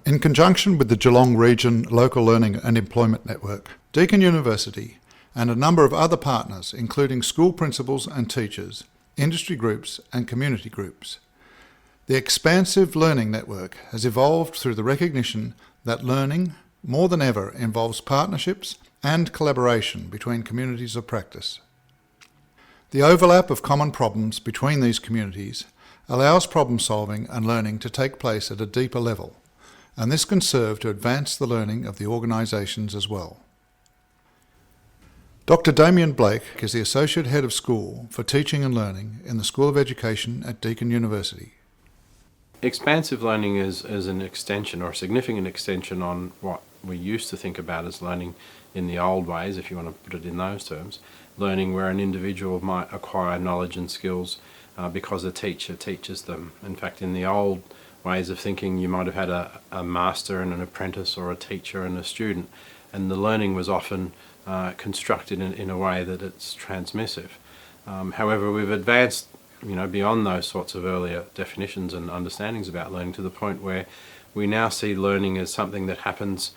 In conjunction with the Geelong Region Local Learning and Employment Network, Deakin University and a number of other partners, including school principals and teachers, industry groups and community groups, the Expansive Learning Network has evolved through the recognition that learning, more than ever, involves partnerships and collaboration between communities of practice. The overlap of common problems between these communities allows problem solving and learning to take place at a deeper level, and this can serve to advance the learning of the organisations as well. Dr. Damian Blake is the Associate Head of School for Teaching and Learning in the School of Education at Deakin University. Expansive learning is an extension, or a significant extension, on what we used to think about as learning in the old ways, if you want to put it in those terms. Learning where an individual might acquire knowledge and skills because a teacher teaches them. In fact, in the old ways of thinking, you might have had a master and an apprentice, or a teacher and a student, and the learning was often constructed in a way that it's transmissive. However, we've advanced beyond those sorts of earlier definitions and understandings about learning to the point where we now see learning as something that happens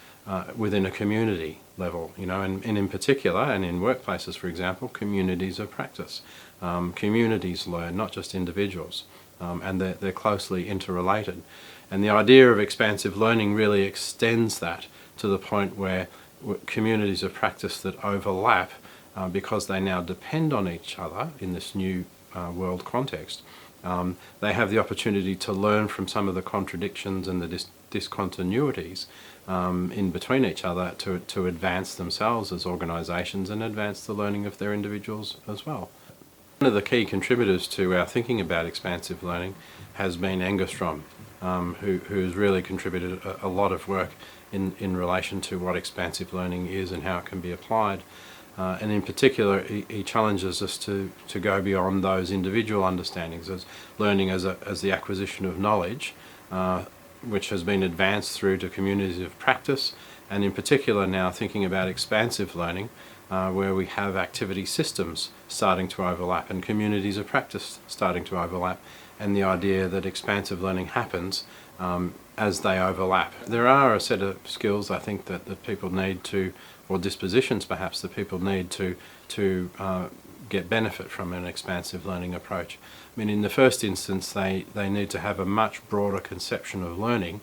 within a community level, and in particular, and in workplaces, for example, communities of practice. Communities learn, not just individuals, and they're closely interrelated. And the idea of expansive learning really extends that to the point where communities of practice that overlap, because they now depend on each other in this new world context, they have the opportunity to learn from some of the contradictions and the discontinuities in between each other to advance themselves as organisations and advance the learning of their individuals as well. One of the key contributors to our thinking about expansive learning has been Engstrom, who's really contributed a lot of work in relation to what expansive learning is and how it can be applied. And in particular, he challenges us to go beyond those individual understandings as learning as the acquisition of knowledge, which has been advanced through to communities of practice, and in particular now thinking about expansive learning, where we have activity systems starting to overlap and communities of practice starting to overlap, and the idea that expansive learning happens as they overlap. There are a set of skills, I think, that people need to, or dispositions perhaps, that people need to get benefit from an expansive learning approach. I mean, in the first instance, they need to have a much broader conception of learning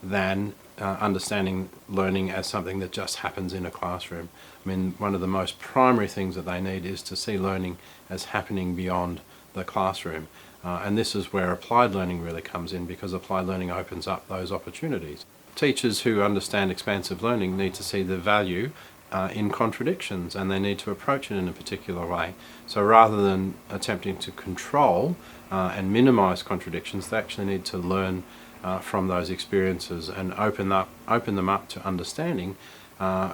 than understanding learning as something that just happens in a classroom. I mean, one of the most primary things that they need is to see learning as happening beyond the classroom. And this is where applied learning really comes in, because applied learning opens up those opportunities. Teachers who understand expansive learning need to see the value in contradictions, and they need to approach it in a particular way. So rather than attempting to control and minimise contradictions, they actually need to learn from those experiences and open them up to understanding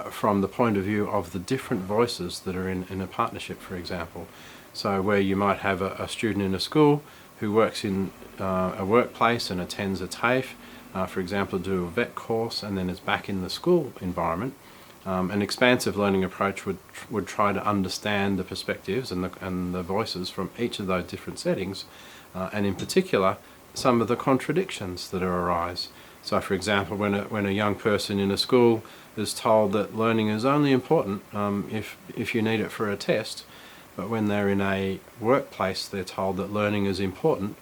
from the point of view of the different voices that are in a partnership, for example. So where you might have a student in a school who works in a workplace and attends a TAFE, for example, do a vet course, and then is back in the school environment. An expansive learning approach would try to understand the perspectives and the voices from each of those different settings, and in particular some of the contradictions that arise. So, for example, when a young person in a school is told that learning is only important if you need it for a test, but when they're in a workplace, they're told that learning is important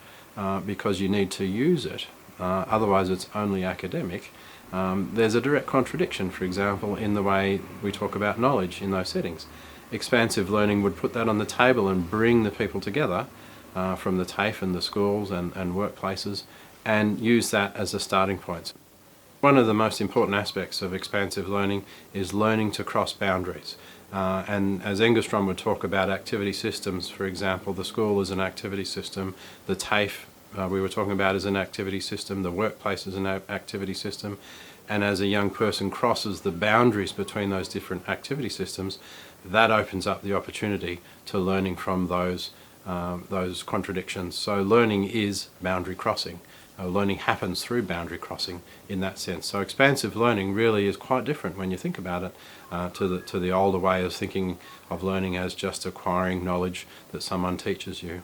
because you need to use it. Otherwise, it's only academic. There's a direct contradiction, for example, in the way we talk about knowledge in those settings. Expansive learning would put that on the table and bring the people together from the TAFE and the schools and workplaces, and use that as a starting point. One of the most important aspects of expansive learning is learning to cross boundaries. And as Engstrom would talk about activity systems, for example, the school is an activity system, the TAFE we were talking about is an activity system, the workplace is an activity system, and as a young person crosses the boundaries between those different activity systems, that opens up the opportunity to learning from those contradictions. So learning is boundary crossing. Learning happens through boundary crossing in that sense. So expansive learning really is quite different when you think about it to the older way of thinking of learning as just acquiring knowledge that someone teaches you.